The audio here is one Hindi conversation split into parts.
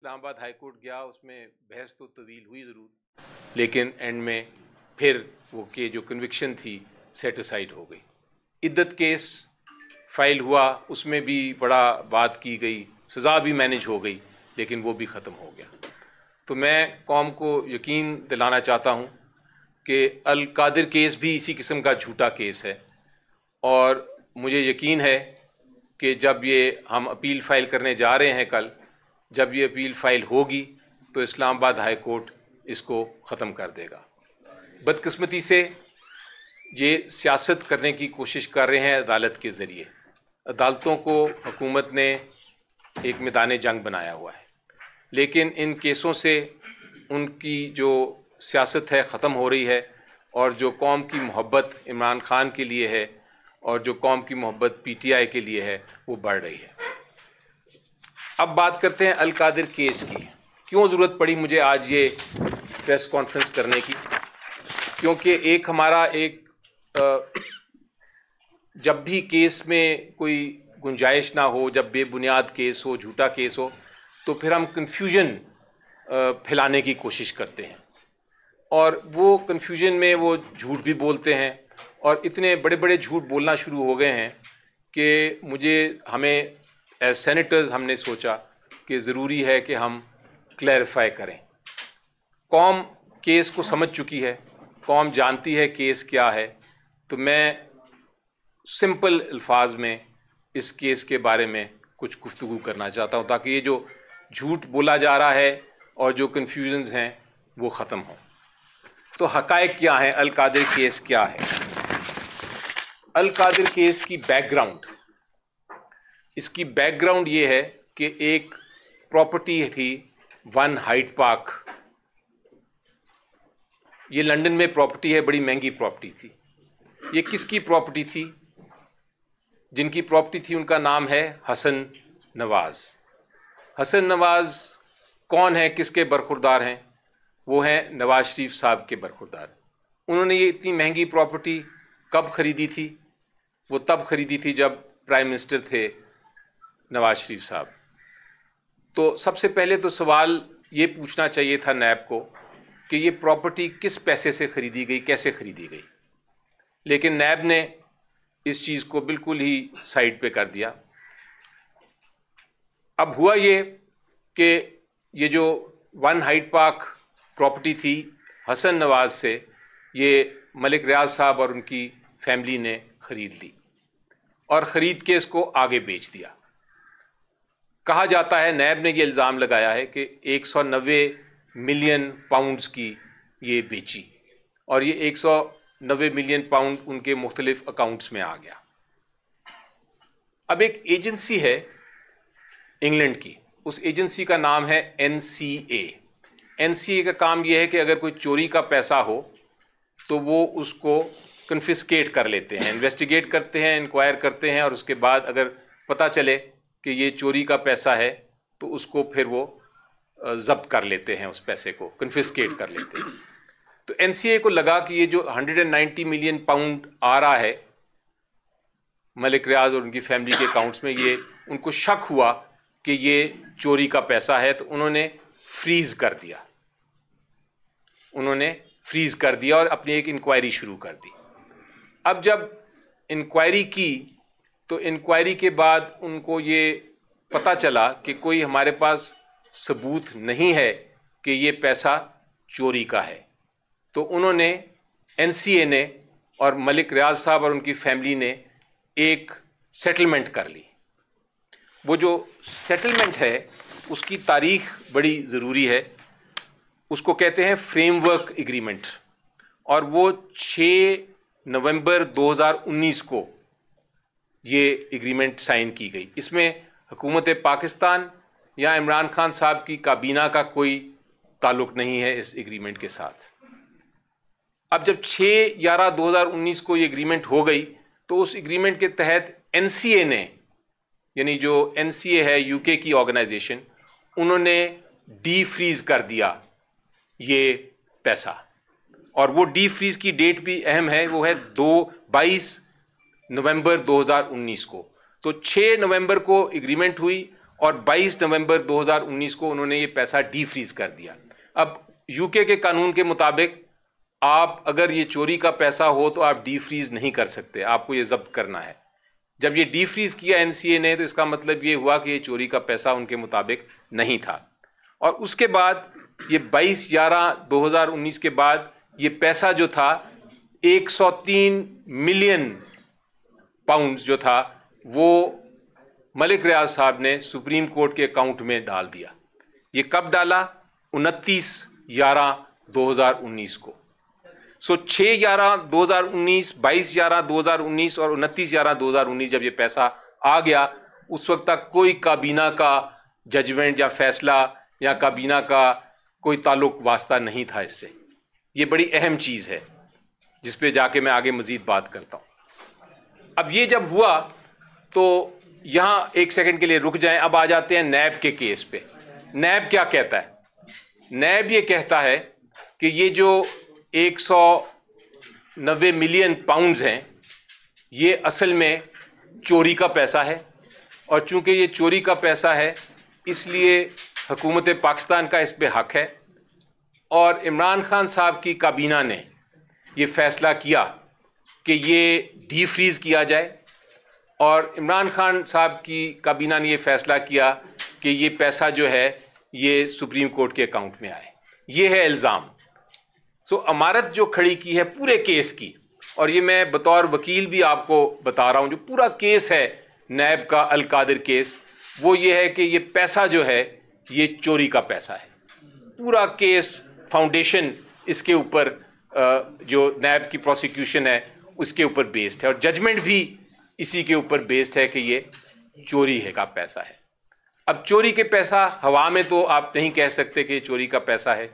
इस्लामाबाद हाई कोर्ट गया, उसमें बहस तो तवील हुई ज़रूर, लेकिन एंड में फिर वो के जो कन्विक्शन थी सेट असाइड हो गई। इद्दत केस फाइल हुआ, उसमें भी बड़ा बात की गई, सज़ा भी मैनेज हो गई, लेकिन वो भी ख़त्म हो गया। तो मैं कौम को यकीन दिलाना चाहता हूँ कि अल कादिर केस भी इसी किस्म का झूठा केस है, और मुझे यकीन है कि जब ये हम अपील फ़ाइल करने जा रहे हैं कल, जब ये अपील फ़ाइल होगी तो इस्लामाबाद हाई कोर्ट इसको ख़त्म कर देगा। बदकिस्मती से ये सियासत करने की कोशिश कर रहे हैं अदालत के ज़रिए। अदालतों को हुकूमत ने एक मैदान जंग बनाया हुआ है, लेकिन इन केसों से उनकी जो सियासत है ख़त्म हो रही है, और जो कौम की मोहब्बत इमरान खान के लिए है और जो कौम की मोहब्बत PTI के लिए है वो बढ़ रही है। अब बात करते हैं अल कादिर केस की। क्यों ज़रूरत पड़ी मुझे आज ये प्रेस कॉन्फ्रेंस करने की? क्योंकि एक हमारा जब भी केस में कोई गुंजाइश ना हो, जब बेबुनियाद केस हो, झूठा केस हो, तो फिर हम कन्फ्यूजन फैलाने की कोशिश करते हैं, और वो कन्फ्यूजन में वो झूठ भी बोलते हैं, और इतने बड़े बड़े झूठ बोलना शुरू हो गए हैं कि हमें एज सेनेटर्स हमने सोचा कि ज़रूरी है कि हम क्लैरिफाई करें। कौम केस को समझ चुकी है, कौम जानती है केस क्या है, तो मैं सिंपल अल्फाज में इस केस के बारे में कुछ गुफ्तगू करना चाहता हूँ, ताकि ये जो झूठ बोला जा रहा है और जो कन्फ्यूजन्स हैं वो ख़त्म हों। तो हक़ाइक़ क्या हैं, अल कादिर केस क्या है? अल कादिर केस की बैकग्राउंड, इसकी बैकग्राउंड ये है कि एक प्रॉपर्टी थी 1 हाइड पार्क। ये लंदन में प्रॉपर्टी है, बड़ी महंगी प्रॉपर्टी थी। ये किसकी प्रॉपर्टी थी? जिनकी प्रॉपर्टी थी उनका नाम है हसन नवाज़। हसन नवाज़ कौन है, किसके बरखुरदार हैं? वो हैं नवाज शरीफ साहब के बरखुरदार। उन्होंने ये इतनी महंगी प्रॉपर्टी कब ख़रीदी थी? वो तब ख़रीदी थी जब प्राइम मिनिस्टर थे नवाज शरीफ साहब। तो सबसे पहले तो सवाल ये पूछना चाहिए था नैब को कि ये प्रॉपर्टी किस पैसे से ख़रीदी गई, कैसे ख़रीदी गई, लेकिन नैब ने इस चीज़ को बिल्कुल ही साइड पे कर दिया। अब हुआ ये कि ये जो 1 हाइड पार्क प्रॉपर्टी थी हसन नवाज़ से, ये मलिक रियाज साहब और उनकी फैमिली ने ख़रीद ली और ख़रीद के इसको आगे बेच दिया। कहा जाता है, नैब ने ये इल्ज़ाम लगाया है कि 190 मिलियन पाउंड्स की ये बेची, और ये 190 मिलियन पाउंड उनके मुख्तलिफ अकाउंट्स में आ गया। अब एक एजेंसी है इंग्लैंड की, उस एजेंसी का नाम है NCA। NCA का काम यह है कि अगर कोई चोरी का पैसा हो तो वो उसको कन्फिस्केट कर लेते हैं, इन्वेस्टिगेट करते हैं, इंक्वायर करते हैं, और उसके बाद अगर पता चले कि ये चोरी का पैसा है तो उसको फिर वो ज़ब्त कर लेते हैं, उस पैसे को कन्फिस्केट कर लेते हैं। तो NCA को लगा कि ये जो 190 मिलियन पाउंड आ रहा है मलिक रियाज और उनकी फैमिली के अकाउंट्स में, ये उनको शक हुआ कि ये चोरी का पैसा है, तो उन्होंने फ्रीज़ कर दिया। उन्होंने फ्रीज़ कर दिया और अपनी एक इंक्वायरी शुरू कर दी। अब जब इंक्वायरी की तो इंक्वायरी के बाद उनको ये पता चला कि कोई हमारे पास सबूत नहीं है कि ये पैसा चोरी का है, तो उन्होंने NCA ने और मलिक रियाज साहब और उनकी फैमिली ने एक सेटलमेंट कर ली। वो जो सेटलमेंट है उसकी तारीख बड़ी ज़रूरी है, उसको कहते हैं फ्रेमवर्क एग्रीमेंट, और वो 6 नवंबर 2019 को ये एग्रीमेंट साइन की गई। इसमें हुकूमत पाकिस्तान या इमरान खान साहब की काबीना का कोई ताल्लुक़ नहीं है इस एग्रीमेंट के साथ। अब जब 6/11/2019 को ये एग्रीमेंट हो गई, तो उस एग्रीमेंट के तहत NCA ने, यानी जो NCA है UK की ऑर्गेनाइजेशन, उन्होंने डी फ्रीज़ कर दिया ये पैसा, और वो डी फ्रीज़ की डेट भी अहम है, वो है 22 नवंबर 2019 को। तो 6 नवंबर को एग्रीमेंट हुई और 22 नवंबर 2019 को उन्होंने ये पैसा डीफ्रीज कर दिया। अब यूके के कानून के मुताबिक आप अगर ये चोरी का पैसा हो तो आप डीफ्रीज नहीं कर सकते, आपको ये जब्त करना है। जब ये डीफ्रीज किया एनसीए ने तो इसका मतलब ये हुआ कि ये चोरी का पैसा उनके मुताबिक नहीं था। और उसके बाद ये 22/11/2019 के बाद ये पैसा जो था 103 मिलियन पाउंड्स जो था वो मलिक रियाज साहब ने सुप्रीम कोर्ट के अकाउंट में डाल दिया। ये कब डाला? 29/11/2019 को। सो 6/11/2019, 22/11/2019 और 29/11/2019 जब ये पैसा आ गया, उस वक्त तक कोई काबीना का जजमेंट या फैसला या काबीना का कोई ताल्लुक वास्ता नहीं था इससे। ये बड़ी अहम चीज़ है जिस पे जाके मैं आगे मज़ीद बात करता हूँ। अब ये जब हुआ तो यहाँ एक सेकंड के लिए रुक जाएं। अब आ जाते हैं नैब के केस पे। नैब क्या कहता है? नैब ये कहता है कि ये जो 190 मिलियन पाउंड्स हैं ये असल में चोरी का पैसा है, और चूंकि ये चोरी का पैसा है इसलिए हुकूमत पाकिस्तान का इस पे हक है। और इमरान खान साहब की काबीना ने ये फैसला किया कि ये डीफ्रीज किया जाए, और इमरान खान साहब की काबीना ने ये फैसला किया कि ये पैसा जो है ये सुप्रीम कोर्ट के अकाउंट में आए। ये है इल्ज़ाम। सो अमारत जो खड़ी की है पूरे केस की, और ये मैं बतौर वकील भी आपको बता रहा हूँ, जो पूरा केस है नैब का अल कादिर केस, वो ये है कि ये पैसा जो है ये चोरी का पैसा है। पूरा केस फाउंडेशन इसके ऊपर जो नैब की प्रोसिक्यूशन है उसके ऊपर बेस्ड है, और जजमेंट भी इसी के ऊपर बेस्ड है कि ये चोरी है का पैसा है। अब चोरी के पैसा हवा में तो आप नहीं कह सकते कि चोरी का पैसा है।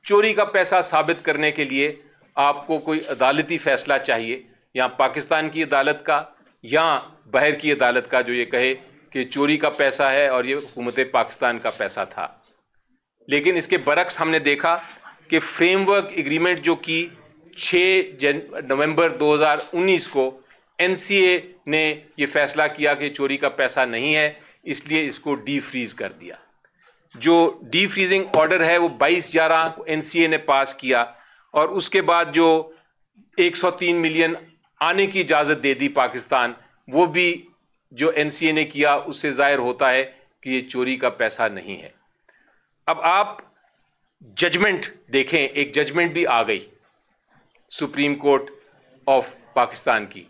चोरी का पैसा साबित करने के लिए आपको कोई अदालती फैसला चाहिए, या पाकिस्तान की अदालत का या बाहर की अदालत का, जो ये कहे कि चोरी का पैसा है और ये हुकूमत पाकिस्तान का पैसा था। लेकिन इसके बरक्स हमने देखा कि फ्रेमवर्क एग्रीमेंट जो कि 6 नवंबर 2019 को एनसीए ने ये फैसला किया कि चोरी का पैसा नहीं है, इसलिए इसको डीफ्रीज कर दिया। जो डीफ्रीजिंग ऑर्डर है वो 22/11 को एनसीए ने पास किया, और उसके बाद जो 103 मिलियन आने की इजाज़त दे दी पाकिस्तान, वो भी जो एनसीए ने किया उससे जाहिर होता है कि ये चोरी का पैसा नहीं है। अब आप जजमेंट देखें, एक जजमेंट भी आ गई सुप्रीम कोर्ट ऑफ पाकिस्तान की,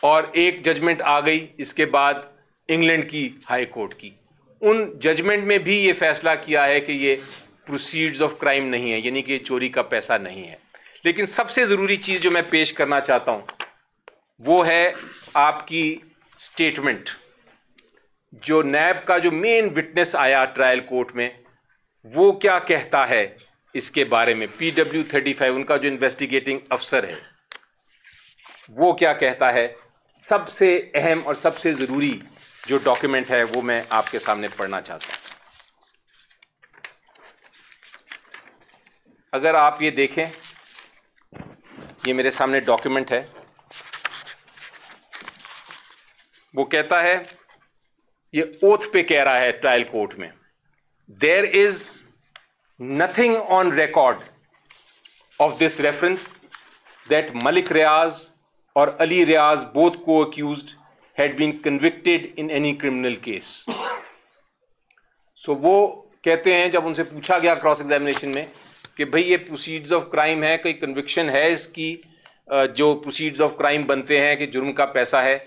और एक जजमेंट आ गई इसके बाद इंग्लैंड की हाई कोर्ट की। उन जजमेंट में भी ये फैसला किया है कि ये प्रोसीड्स ऑफ क्राइम नहीं है, यानी कि चोरी का पैसा नहीं है। लेकिन सबसे ज़रूरी चीज़ जो मैं पेश करना चाहता हूँ वो है आपकी स्टेटमेंट। जो नैब का जो मेन विटनेस आया ट्रायल कोर्ट में, वो क्या कहता है इसके बारे में। PW35 उनका जो इन्वेस्टिगेटिंग अफसर है वो क्या कहता है। सबसे अहम और सबसे ज़रूरी जो डॉक्यूमेंट है वो मैं आपके सामने पढ़ना चाहता हूं। अगर आप ये देखें, ये मेरे सामने डॉक्यूमेंट है। वो कहता है, ये ओथ पे कह रहा है ट्रायल कोर्ट में, there is nothing on record of this reference that Malik Riyaz और अली रियाज बोथ को accused had been convicted in any criminal case. So वो कहते हैं, जब उनसे पूछा गया क्रॉस एग्जामिनेशन में कि भाई ये प्रोसीड्स ऑफ क्राइम है, कोई कन्विक्शन है इसकी, जो प्रोसीड्स ऑफ क्राइम बनते हैं कि जुर्म का पैसा है,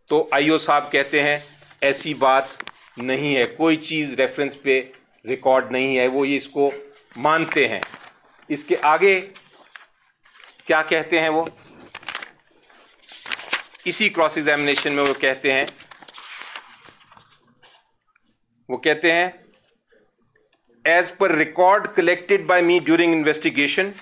तो आईओ साहब कहते हैं ऐसी बात नहीं है, कोई चीज़ रेफरेंस पे रिकॉर्ड नहीं है, वो ये इसको मानते हैं। इसके आगे क्या कहते हैं वो इसी क्रॉस एग्जामिनेशन में वो कहते हैं as per record collected by me during investigation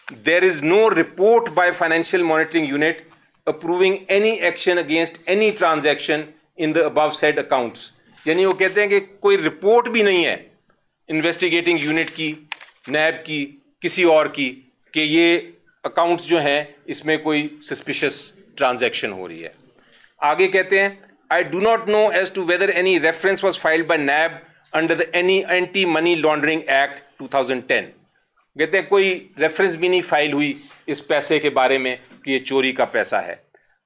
there is no report by financial monitoring unit approving any action against any transaction in the above said accounts. यानी वो कहते हैं कि कोई रिपोर्ट भी नहीं है इन्वेस्टिगेटिंग यूनिट की, नैब की, किसी और की, कि ये अकाउंट्स जो हैं इसमें कोई सस्पिशियस ट्रांजैक्शन हो रही है। आगे कहते हैं I do not know as to whether any reference was filed by NAB under the any Anti-Money Laundering Act 2010. कहते हैं कोई रेफरेंस भी नहीं फाइल हुई इस पैसे के बारे में कि ये चोरी का पैसा है.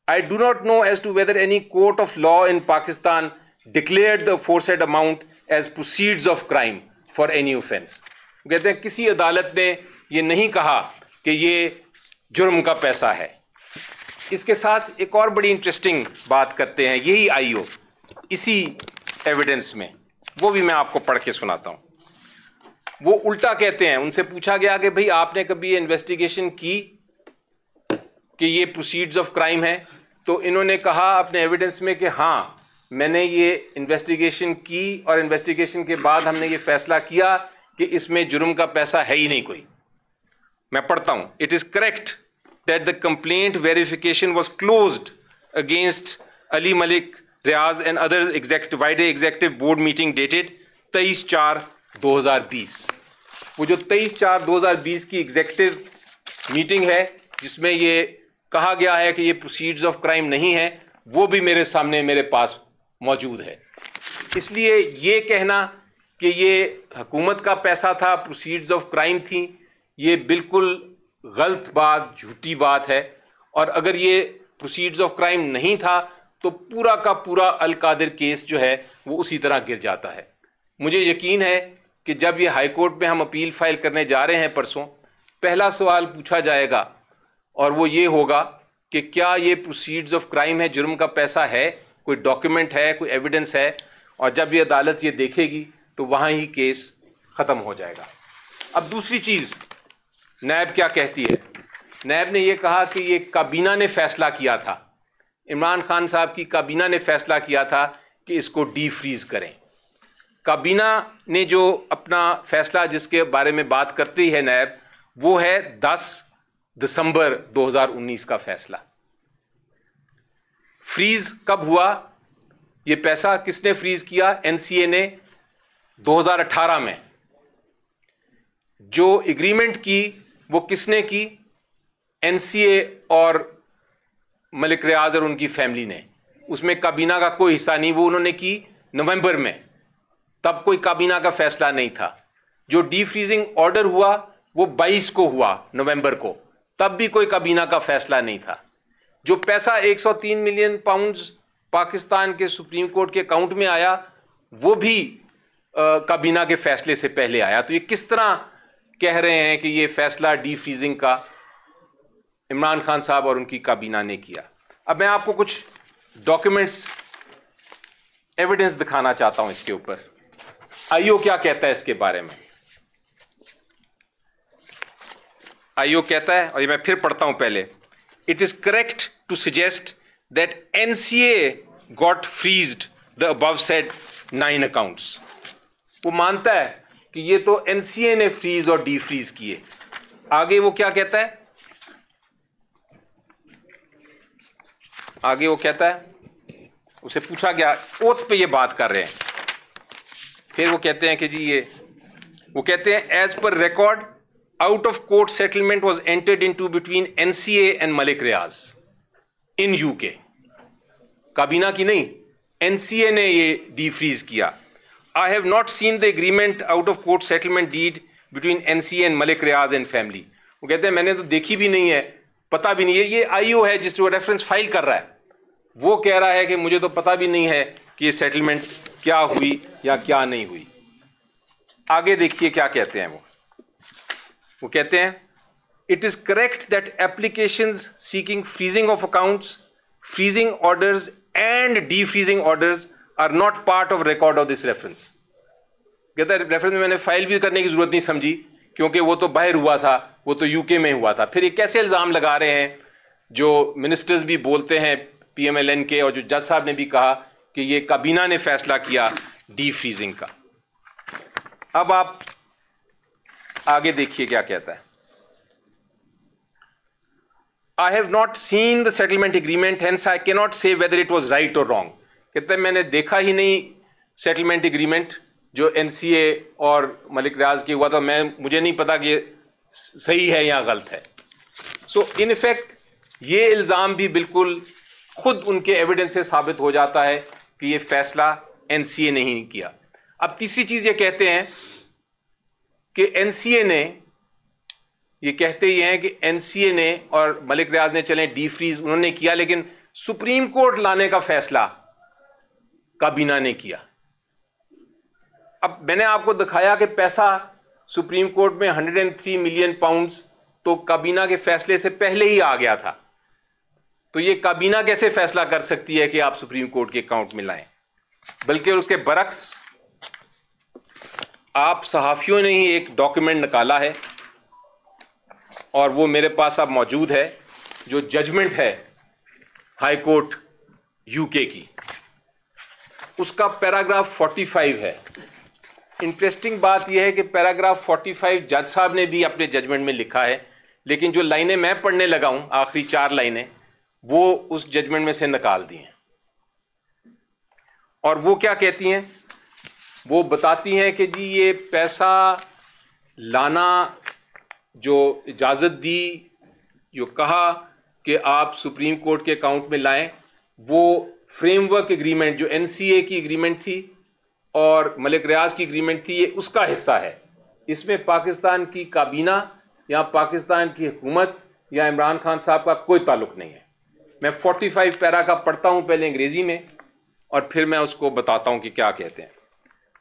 I do not know as to whether any court of law in Pakistan declared the aforesaid amount as proceeds of crime for any offence. कहते हैं किसी अदालत ने ये नहीं कहा कि ये जुर्म का पैसा है. इसके साथ एक और बड़ी इंटरेस्टिंग बात करते हैं यही आईओ इसी एविडेंस में, वो भी मैं आपको पढ़ के सुनाता हूं. वो उल्टा कहते हैं, उनसे पूछा गया कि भाई आपने कभी ये इन्वेस्टिगेशन की कि ये प्रोसीड्स ऑफ क्राइम है, तो इन्होंने कहा अपने एविडेंस में कि हाँ मैंने ये इन्वेस्टिगेशन की और इन्वेस्टिगेशन के बाद हमने ये फैसला किया कि इसमें जुर्म का पैसा है ही नहीं कोई. मैं पढ़ता हूं. It is correct that the complaint verification was closed against Ali Malik Riaz and other executive board meeting dated 23/4/2020. वो जो 23/4/2020 की एग्जीक्यूटिव मीटिंग है जिसमें ये कहा गया है कि ये प्रोसीड्स ऑफ क्राइम नहीं है, वो भी मेरे सामने मेरे पास मौजूद है. इसलिए ये कहना कि ये हुकूमत का पैसा था, प्रोसीड्स ऑफ क्राइम थी, ये बिल्कुल गलत बात, झूठी बात है. और अगर ये प्रोसीड्स ऑफ क्राइम नहीं था तो पूरा का पूरा अल कादिर केस जो है वो उसी तरह गिर जाता है. मुझे यकीन है कि जब ये हाई कोर्ट में हम अपील फाइल करने जा रहे हैं परसों, पहला सवाल पूछा जाएगा और वो ये होगा कि क्या ये प्रोसीड्स ऑफ क्राइम है, जुर्म का पैसा है, कोई डॉक्यूमेंट है, कोई एविडेंस है. और जब ये अदालत ये देखेगी तो वहाँ ही केस ख़त्म हो जाएगा. अब दूसरी चीज़ नैब क्या कहती है. नैब ने यह कहा कि ये काबीना ने फैसला किया था, इमरान खान साहब की काबीना ने फैसला किया था कि इसको डी फ्रीज करें. काबीना ने जो अपना फैसला जिसके बारे में बात करती है नैब, वो है 10 दिसंबर 2019 का फैसला. फ्रीज कब हुआ, ये पैसा किसने फ्रीज किया? एनसीए ने 2018 में. जो एग्रीमेंट की वो किसने की? एनसीए और मलिक रियाज और उनकी फैमिली ने. उसमें काबीना का कोई हिस्सा नहीं, वो उन्होंने की नवंबर में, तब कोई काबीना का फैसला नहीं था. जो डी फ्रीजिंग ऑर्डर हुआ वो 22 को हुआ नवंबर को, तब भी कोई काबीना का फैसला नहीं था. जो पैसा 103 मिलियन पाउंड्स पाकिस्तान के सुप्रीम कोर्ट के अकाउंट में आया वो भी काबीना के फैसले से पहले आया. तो ये किस तरह कह रहे हैं कि ये फैसला डी फ्रीजिंग का इमरान खान साहब और उनकी काबीना ने किया? अब मैं आपको कुछ डॉक्यूमेंट्स, एविडेंस दिखाना चाहता हूं इसके ऊपर. आईओ क्या कहता है इसके बारे में. आईओ कहता है, और ये मैं फिर पढ़ता हूं पहले. It is correct to suggest that NCA got freezed the above said 9 accounts. वो मानता है कि ये तो एनसीए ने फ्रीज और डी फ्रीज किए. आगे वो क्या कहता है, आगे वो कहता है, उसे पूछा गया, ओथ पे ये बात कर रहे हैं, फिर वो कहते हैं कि जी ये, वो कहते हैं as per record out of court settlement was entered into between NCA and Malik Riaz in UK. काबीना की नहीं, एनसीए ने ये डी फ्रीज किया. I have not seen the agreement out of court settlement deed between NCA and Malik Riaz and family. वो कहते हैं मैंने तो देखी भी नहीं है, पता भी नहीं है. ये आईओ है जिस वो रेफरेंस फाइल कर रहा है, वो कह रहा है कि मुझे तो पता भी नहीं है कि ये सेटलमेंट क्या हुई या क्या नहीं हुई. आगे देखिए क्या कहते हैं वो कहते हैं it is correct that applications seeking freezing of accounts, freezing orders and de freezing orders are not part of record of this reference. कहता है रेफरेंस में मैंने फाइल भी करने की जरूरत नहीं समझी क्योंकि वो तो बाहर हुआ था, वो तो यूके में हुआ था. फिर ये कैसे इल्जाम लगा रहे हैं, जो मिनिस्टर्स भी बोलते हैं पीएमएलएन के, और जो जज साहब ने भी कहा कि ये काबीना ने फैसला किया डी फ्रीजिंग का. अब आप आगे देखिए क्या कहता है. I have not seen the settlement agreement, hence I cannot say whether it was right or wrong. कहते हैं मैंने देखा ही नहीं सेटलमेंट एग्रीमेंट जो एनसीए और मलिक रियाज के हुआ था, मुझे नहीं पता कि ये सही है या गलत है. सो इन इफेक्ट ये इल्ज़ाम भी बिल्कुल खुद उनके एविडेंस से साबित हो जाता है कि ये फैसला एनसीए ने ही किया। अब तीसरी चीज ये कहते हैं कि एनसीए ने, ये कहते ये हैं कि एनसीए ने और मलिक रियाज ने चले डी फ्रीज उन्होंने किया, लेकिन सुप्रीम कोर्ट लाने का फैसला काबीना ने किया। अब मैंने आपको दिखाया कि पैसा सुप्रीम कोर्ट में 103 मिलियन पाउंड्स तो काबीना के फैसले से पहले ही आ गया था। तो ये काबीना कैसे फैसला कर सकती है कि आप सुप्रीम कोर्ट के अकाउंट में लाएं? बल्कि उसके बरक्स आप सहाफियों ने ही एक डॉक्यूमेंट निकाला है और वो मेरे पास अब मौजूद है, जो जजमेंट है हाई कोर्ट यूके की, उसका पैराग्राफ 45 है। इंटरेस्टिंग बात यह है कि पैराग्राफ 45 जज साहब ने भी अपने जजमेंट में लिखा है, लेकिन जो लाइनें मैं पढ़ने लगा हूं, आखिरी 4 लाइनें, वो उस जजमेंट में से निकाल दी हैं। और वो क्या कहती हैं? वो बताती हैं कि जी ये पैसा लाना जो इजाज़त दी, जो कहा कि आप सुप्रीम कोर्ट के अकाउंट में लाएं, वो फ्रेमवर्क एग्रीमेंट जो एनसीए की एग्रीमेंट थी और मलिक रियाज की एग्रीमेंट थी, ये उसका हिस्सा है। इसमें पाकिस्तान की काबीना या पाकिस्तान की हुकूमत या इमरान खान साहब का कोई ताल्लुक नहीं है। मैं 45 पैरा का पढ़ता हूं पहले अंग्रेजी में और फिर मैं उसको बताता हूं कि क्या कहते हैं।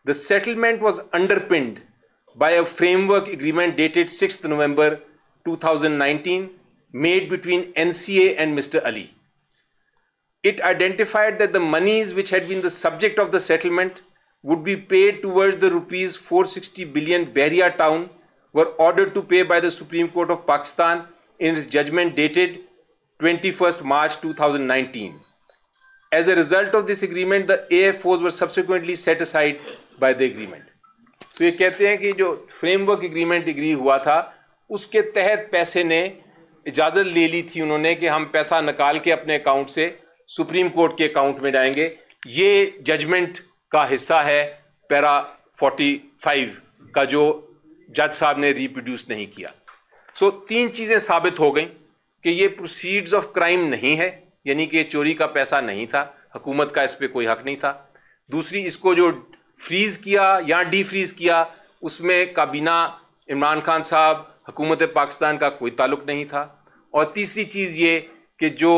The settlement was underpinned by a framework agreement dated 6 November 2019 made between NCA and Mr. Ali. It identified that the monies which had been the subject of the settlement would be paid towards the rupees 460 billion Bahria town were ordered to pay by the Supreme Court of Pakistan in its judgment dated 21st March 2019. As a result of this agreement, the AFOs were subsequently set aside by the agreement. So ये कहते हैं कि जो फ्रेमवर्क एग्रीमेंट एग्री हुआ था उसके तहत पैसे ने इजाज़त ले ली थी उन्होंने कि हम पैसा निकाल के अपने अकाउंट से सुप्रीम कोर्ट के अकाउंट में डालेंगे। ये जजमेंट का हिस्सा है पैरा 45 का जो जज साहब ने रिप्रोड्यूस नहीं किया। सो 3 चीज़ें साबित हो गई कि ये प्रोसीड्स ऑफ क्राइम नहीं है, यानी कि चोरी का पैसा नहीं था, हुकूमत का इस पर कोई हक नहीं था। दूसरी, इसको जो फ्रीज किया या डी फ्रीज किया उसमें काबीना, इमरान खान साहब, हुकूमत पाकिस्तान का कोई ताल्लुक नहीं था। और तीसरी चीज़ ये कि जो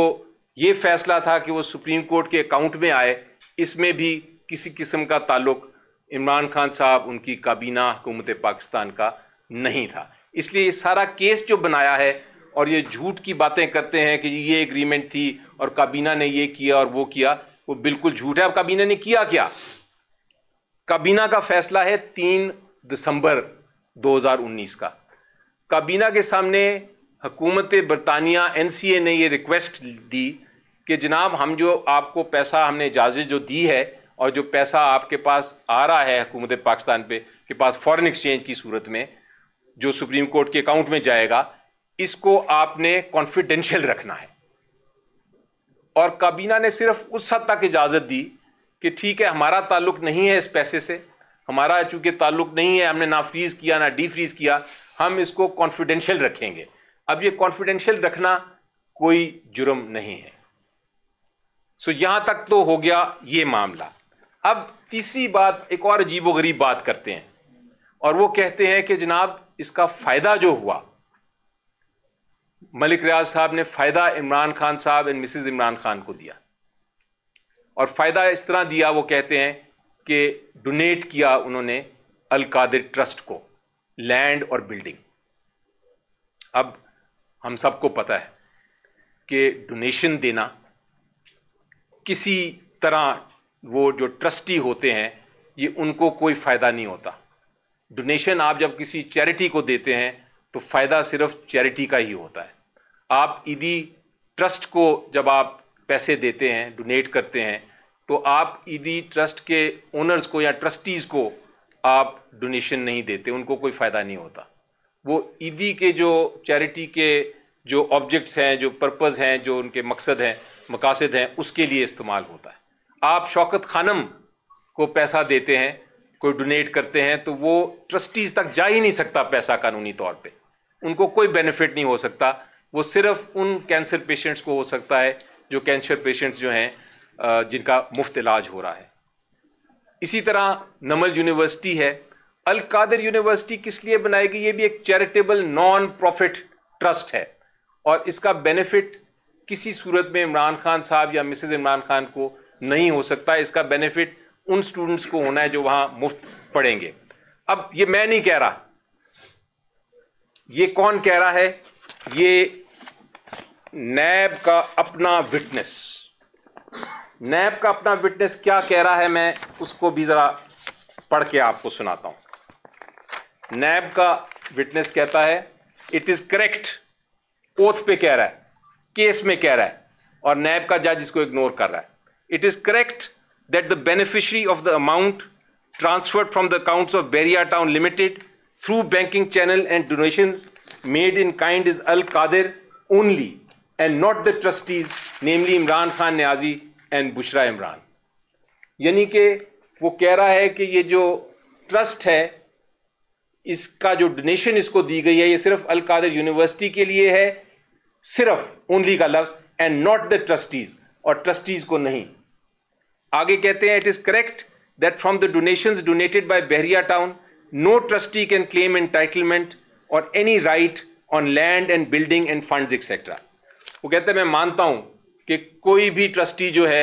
ये फैसला था कि वो सुप्रीम कोर्ट के अकाउंट में आए, इसमें भी किसी किस्म का ताल्लुक इमरान खान साहब, उनकी काबीना, हुकूमत पाकिस्तान का नहीं था। इसलिए ये सारा केस जो बनाया है और ये झूठ की बातें करते हैं कि ये एग्रीमेंट थी और काबीना ने ये किया और वो किया, वो बिल्कुल झूठ है। अब काबीना ने किया क्या? काबीना का फैसला है 3 दिसंबर 2019 का। काबीना के सामने हुकूमत बरतानिया एनसीए ने ये रिक्वेस्ट दी कि जनाब हम जो आपको पैसा हमने इजाज़त जो दी है और जो पैसा आपके पास आ रहा है हुकूमत पाकिस्तान के पास फॉरेन एक्सचेंज की सूरत में जो सुप्रीम कोर्ट के अकाउंट में जाएगा, इसको आपने कॉन्फिडेंशियल रखना है। और काबीना ने सिर्फ उस हद तक इजाज़त दी कि ठीक है, हमारा ताल्लुक नहीं है इस पैसे से, हमारा चूंकि ताल्लुक नहीं है, हमने ना फ्रीज किया ना डी फ्रीज किया, हम इसको कॉन्फिडेंशियल रखेंगे। अब ये कॉन्फिडेंशियल रखना कोई जुर्म नहीं है। सो यहां तक तो हो गया ये मामला। अब तीसरी बात, एक और अजीबोगरीब बात करते हैं और वो कहते हैं कि जनाब इसका फायदा जो हुआ, मलिक रियाज साहब ने फायदा इमरान खान साहब एंड मिसेज इमरान खान को दिया। और फायदा इस तरह दिया, वो कहते हैं कि डोनेट किया उन्होंने अल कादिर ट्रस्ट को लैंड और बिल्डिंग। अब हम सबको पता है कि डोनेशन देना किसी तरह, वो जो ट्रस्टी होते हैं ये उनको कोई फ़ायदा नहीं होता। डोनेशन आप जब किसी चैरिटी को देते हैं तो फ़ायदा सिर्फ चैरिटी का ही होता है। आप ईदी ट्रस्ट को जब आप पैसे देते हैं, डोनेट करते हैं, तो आप ईदी ट्रस्ट के ओनर्स को या ट्रस्टीज़ को आप डोनेशन नहीं देते, उनको कोई फ़ायदा नहीं होता। वो ईदी के जो चैरिटी के जो ऑब्जेक्ट्स हैं, जो पर्पज़ हैं, जो उनके मकसद हैं, मकासद हैं, उसके लिए इस्तेमाल होता है। आप शौकत खानम को पैसा देते हैं, कोई डोनेट करते हैं, तो वो ट्रस्टीज़ तक जा ही नहीं सकता पैसा कानूनी तौर पे, उनको कोई बेनिफिट नहीं हो सकता। वो सिर्फ उन कैंसर पेशेंट्स को हो सकता है जो कैंसर पेशेंट्स जो हैं जिनका मुफ्त इलाज हो रहा है। इसी तरह नमल यूनिवर्सिटी है। अल कादिर यूनिवर्सिटी किस लिए बनाई गई? ये भी एक चैरिटेबल नॉन प्रॉफिट ट्रस्ट है और इसका बेनिफिट किसी सूरत में इमरान खान साहब या मिसेस इमरान खान को नहीं हो सकता। इसका बेनिफिट उन स्टूडेंट्स को होना है जो वहां मुफ्त पढ़ेंगे। अब ये मैं नहीं कह रहा, ये कौन कह रहा है? ये नैब का अपना विटनेस। नैब का अपना विटनेस क्या कह रहा है, मैं उसको भी जरा पढ़ के आपको सुनाता हूं। नैब का विटनेस कहता है इट इज करेक्ट, ओथ पे कह रहा है, केस में कह रहा है, और नैब का जज इसको इग्नोर कर रहा है। It is correct that the beneficiary of the amount transferred from the accounts of Bahria Town Limited through banking channel and donations made in kind is Al Qadir only and not the trustees, namely Imran Khan Niazi and Bushra Imran. यानी कि वो कह रहा है कि ये जो ट्रस्ट है, इसका जो डोनेशन इसको दी गई है, ये सिर्फ अल कादिर यूनिवर्सिटी के लिए है, सिर्फ ओनली का लफ्ज, एंड नॉट द ट्रस्टीज, और ट्रस्टीज को नहीं। आगे कहते हैं it is correct that from the donations donated by Bahria Town, no trustee can claim entitlement or any right on land and building and funds etc. वो कहते हैं मैं मानता हूं कि कोई भी ट्रस्टी जो है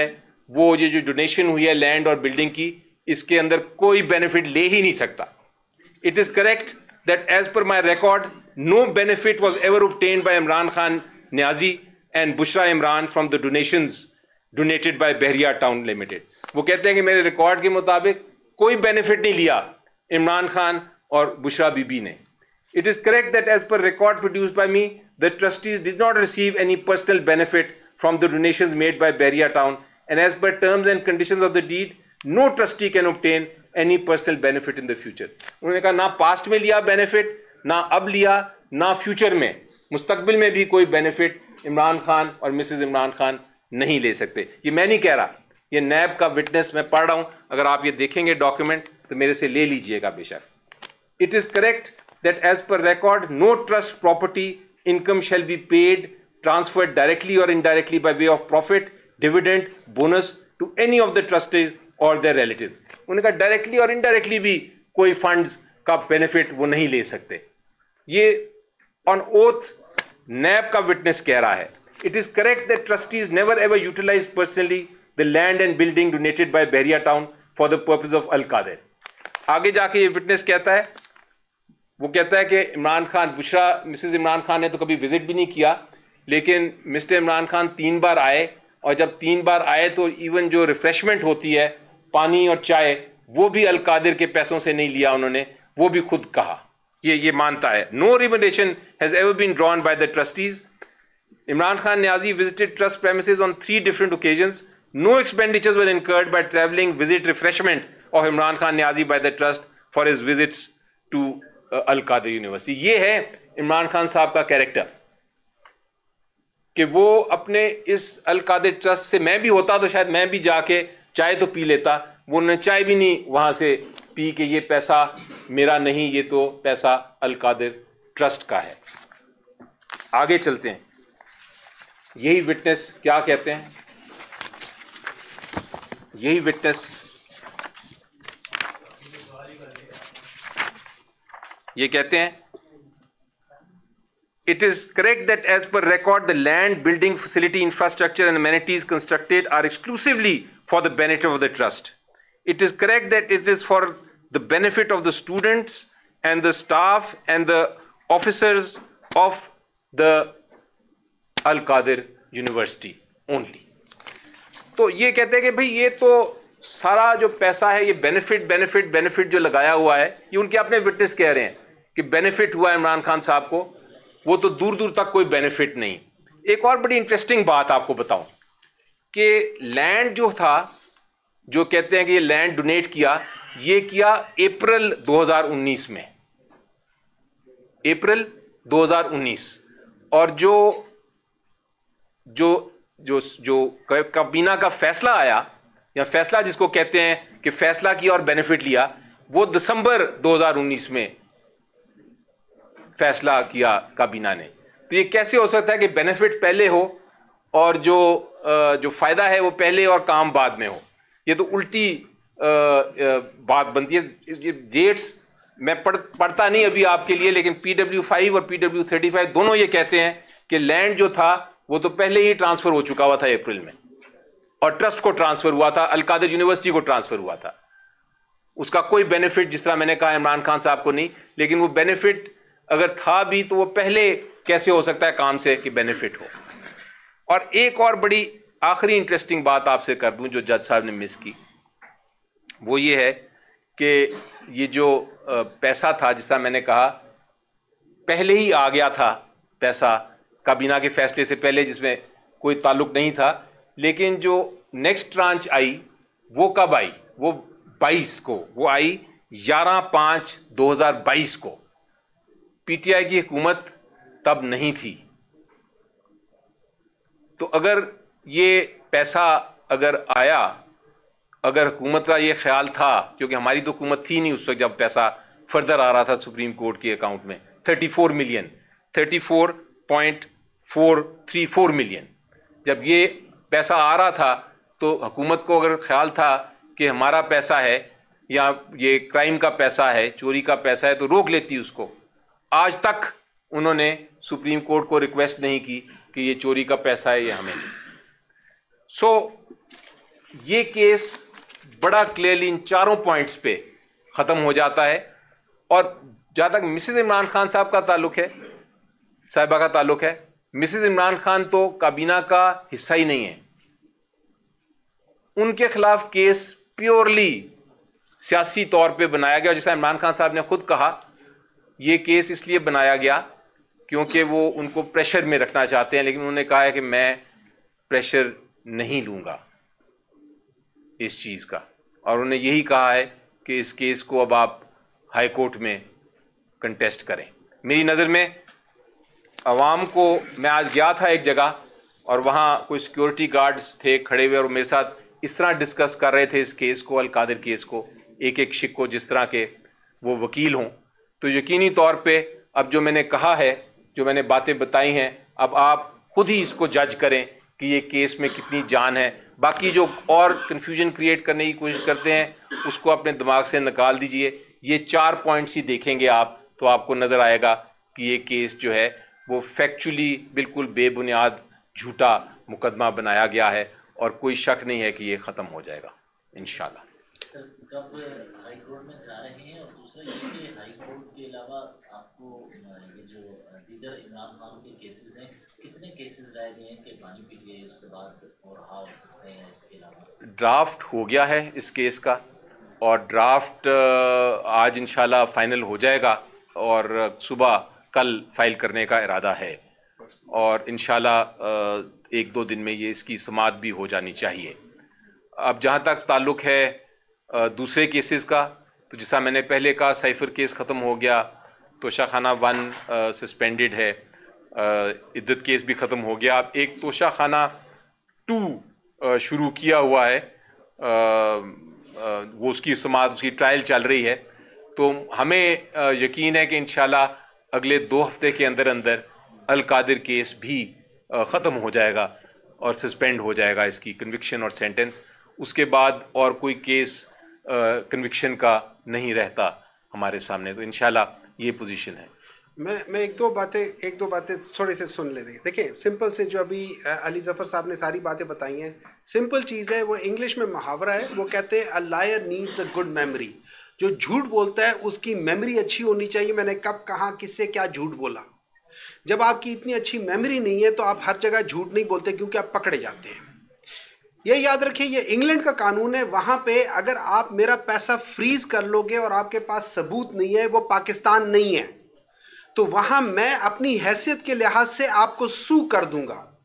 वो ये जो डोनेशन हुई है लैंड और बिल्डिंग की, इसके अंदर कोई बेनिफिट ले ही नहीं सकता। It is correct that as per my record, no benefit was ever obtained by Imran Khan Niazi and Bushra Imran from the donations donated by Bahria Town Limited. वो कहते हैं कि मेरे रिकॉर्ड के मुताबिक कोई बेनिफिट नहीं लिया इमरान खान और बुशरा बीबी ने। It is correct that as per record produced by me the trustees did not receive any personal benefit from the donations made by Bahria town and as per terms and conditions of the deed no trustee can obtain any personal benefit in the future. उन्होंने कहा ना पास्ट में लिया बेनिफिट, ना अब लिया, ना फ्यूचर में, मुस्तकबिल में भी कोई बेनिफिट इमरान खान और मिसेज इमरान खान नहीं ले सकते। ये मैं नहीं कह रहा, ये नैब का विटनेस मैं पढ़ रहा हूं। अगर आप ये देखेंगे डॉक्यूमेंट तो मेरे से ले लीजिएगा बेशक। It is correct that as per record no trust property income shall be paid transferred directly or indirectly by way of profit dividend bonus to any of the trustees or their relatives. उन्होंने कहा डायरेक्टली और इनडायरेक्टली भी कोई फंड्स का बेनिफिट वो नहीं ले सकते। ये ऑन ओथ नैब का विटनेस कह रहा है। It is correct that trustees never ever utilize personally the land and building donated by Bahria Town for the purpose of Al Qadir. आगे जाके ये विटनेस कहता है, वो कहता है कि इमरान खान, बुशरा मिसेस इमरान खान ने तो कभी विजिट भी नहीं किया, लेकिन मिस्टर इमरान खान 3 बार आए, और जब 3 बार आए तो इवन जो रिफ्रेशमेंट होती है, पानी और चाय, वो भी अल कादिर के पैसों से नहीं लिया उन्होंने, वो भी खुद कहा। ये मानता है। No remuneration has ever been drawn by the trustees. Imran Khan Niazi visited trust premises on 3 different occasions. No expenditures were incurred by traveling visit refreshment of Imran Khan Niazi by the trust for his visits to Al Qadir University. ये है इमरान खान साहब का कैरेक्टर कि वो अपने इस अल कादिर ट्रस्ट से, मैं भी होता तो शायद मैं भी जाके चाय तो पी लेता, वो ने चाय भी नहीं वहां से पी कि ये पैसा मेरा नहीं, ये तो पैसा अल कादिर ट्रस्ट का है। आगे चलते हैं। यही विटनेस क्या कहते हैं? यही विटनेस ये कहते हैं it is correct that as per record the land building facility infrastructure and amenities constructed are exclusively for the benefit of the trust. It is correct that it is for the benefit of the students and the staff and the officers of the Al Qadir university only. तो ये कहते हैं कि भाई ये तो सारा जो पैसा है, ये बेनिफिट जो लगाया हुआ है, ये उनके अपने विटनेस कह रहे हैं कि बेनिफिट हुआ इमरान खान साहब को, वो तो दूर दूर तक कोई बेनिफिट नहीं। एक और बड़ी इंटरेस्टिंग बात आपको बताऊं कि लैंड जो था, जो कहते हैं कि ये लैंड डोनेट किया, ये किया अप्रैल 2019 में, अप्रैल 2019। और जो काबीना का फैसला आया, या फैसला जिसको कहते हैं कि फैसला किया और बेनिफिट लिया, वो दिसंबर 2019 में फैसला किया काबीना ने। तो ये कैसे हो सकता है कि बेनिफिट पहले हो और जो फायदा है वो पहले और काम बाद में हो। ये तो उल्टी बात बनती है। ये डेट्स मैं पढ़ता नहीं अभी आपके लिए, लेकिन PW5 और PW35 दोनों ये कहते हैं कि लैंड जो था वो तो पहले ही ट्रांसफर हो चुका हुआ था अप्रैल में, और ट्रस्ट को ट्रांसफर हुआ था, अल-कादिर यूनिवर्सिटी को ट्रांसफर हुआ था। उसका कोई बेनिफिट, जिस तरह मैंने कहा इमरान खान साहब को नहीं, लेकिन वो बेनिफिट अगर था भी तो वो पहले कैसे हो सकता है काम से कि बेनिफिट हो। और एक और बड़ी आखिरी इंटरेस्टिंग बात आपसे कर दूं जो जज साहब ने मिस की, वो ये है कि ये जो पैसा था, जिस तरह मैंने कहा पहले ही आ गया था पैसा काबीना के फैसले से पहले, जिसमें कोई ताल्लुक नहीं था, लेकिन जो नेक्स्ट ट्रांच आई वो कब आई? वो 22 को, वो आई 11/5/2022 को। PTI की हुकूमत तब नहीं थी। तो अगर ये पैसा अगर आया, अगर हुकूमत का ये ख्याल था, क्योंकि हमारी तो हुकूमत थी नहीं उस वक्त जब पैसा फर्दर आ रहा था सुप्रीम कोर्ट के अकाउंट में, 34.434 मिलियन, जब ये पैसा आ रहा था तो हुकूमत को अगर ख्याल था कि हमारा पैसा है या ये क्राइम का पैसा है, चोरी का पैसा है, तो रोक लेती उसको। आज तक उन्होंने सुप्रीम कोर्ट को रिक्वेस्ट नहीं की कि ये चोरी का पैसा है, ये हमें। ये केस बड़ा क्लियरली इन चारों पॉइंट्स पे ख़त्म हो जाता है। और जहाँ तक मिसेज इमरान खान साहब का ताल्लुक है, साहिबा का ताल्लुक है, मिसेज इमरान खान तो काबीना का हिस्सा ही नहीं है। उनके खिलाफ केस प्योरली सियासी तौर पे बनाया गया। जैसा इमरान खान साहब ने खुद कहा, ये केस इसलिए बनाया गया क्योंकि वो उनको प्रेशर में रखना चाहते हैं, लेकिन उन्होंने कहा है कि मैं प्रेशर नहीं लूंगा इस चीज़ का। और उन्होंने यही कहा है कि इस केस को अब आप हाई कोर्ट में कंटेस्ट करें। मेरी नज़र में अवाम को, मैं आज गया था एक जगह और वहाँ कोई सिक्योरिटी गार्ड्स थे खड़े हुए और मेरे साथ इस तरह डिस्कस कर रहे थे इस केस को, अल-कादिर केस को, एक एक शिक को, जिस तरह के वो वकील हों। तो यकीनी तौर पे अब जो मैंने कहा है, जो मैंने बातें बताई हैं, अब आप खुद ही इसको जज करें कि ये केस में कितनी जान है। बाकी जो और कन्फ्यूजन क्रिएट करने की कोशिश करते हैं उसको अपने दिमाग से निकाल दीजिए। ये 4 पॉइंट्स ही देखेंगे आप तो आपको नज़र आएगा कि ये केस जो है वो फैक्चुअली बिल्कुल बेबुनियाद झूठा मुकदमा बनाया गया है और कोई शक नहीं है कि ये ख़त्म हो जाएगा इंशाल्लाह। कब हाई कोर्ट में जा रहे हैं? और दूसरा ये कि हाई कोर्ट के अलावा आपको ये जो दीगर इमरान खान के केसेस हैं, कितने केसेस रह गए हैं कि पानी पी लिए उसके बाद और हो सकते हैं? इसके अलावा ड्राफ्ट हो गया है इस केस का और ड्राफ्ट आज इंशाल्लाह फाइनल हो जाएगा और सुबह कल फाइल करने का इरादा है और इंशाल्लाह 1-2 दिन में ये इसकी समाअत भी हो जानी चाहिए। अब जहाँ तक ताल्लुक़ है दूसरे केसेस का, तो जैसा मैंने पहले कहा साइफर केस ख़त्म हो गया, तोशाखाना 1 सस्पेंडेड है, इद्दत केस भी ख़त्म हो गया। अब एक तोशाखाना 2 शुरू किया हुआ है, वो उसकी समाअत, उसकी ट्रायल चल रही है। तो हमें यकीन है कि इंशाल्लाह अगले 2 हफ्ते के अंदर अंदर अल-कादिर केस भी ख़त्म हो जाएगा और सस्पेंड हो जाएगा इसकी कन्विक्शन और सेंटेंस। उसके बाद और कोई केस कन्विक्शन का नहीं रहता हमारे सामने। तो इंशाल्लाह ये पोजीशन है। मैं एक दो बातें थोड़े से सुन लेते हैं। देखिए, सिंपल से जो अभी अली जफ़र साहब ने सारी बातें बताई हैं, सिंपल चीज़ है। वो इंग्लिश में मुहावरा है, वो कहते हैं a liar needs a good memory. जो झूठ बोलता है उसकी मेमोरी अच्छी होनी चाहिए। मैंने कब कहाँ किससे क्या झूठ बोला। जब आपकी इतनी अच्छी मेमोरी नहीं है तो आप हर जगह झूठ नहीं बोलते, क्योंकि आप पकड़े जाते हैं। ये याद रखिए, ये इंग्लैंड का कानून है। वहां पे अगर आप मेरा पैसा फ्रीज कर लोगे और आपके पास सबूत नहीं है, वो पाकिस्तान नहीं है, तो वहां मैं अपनी हैसियत के लिहाज से आपको सू कर दूंगा।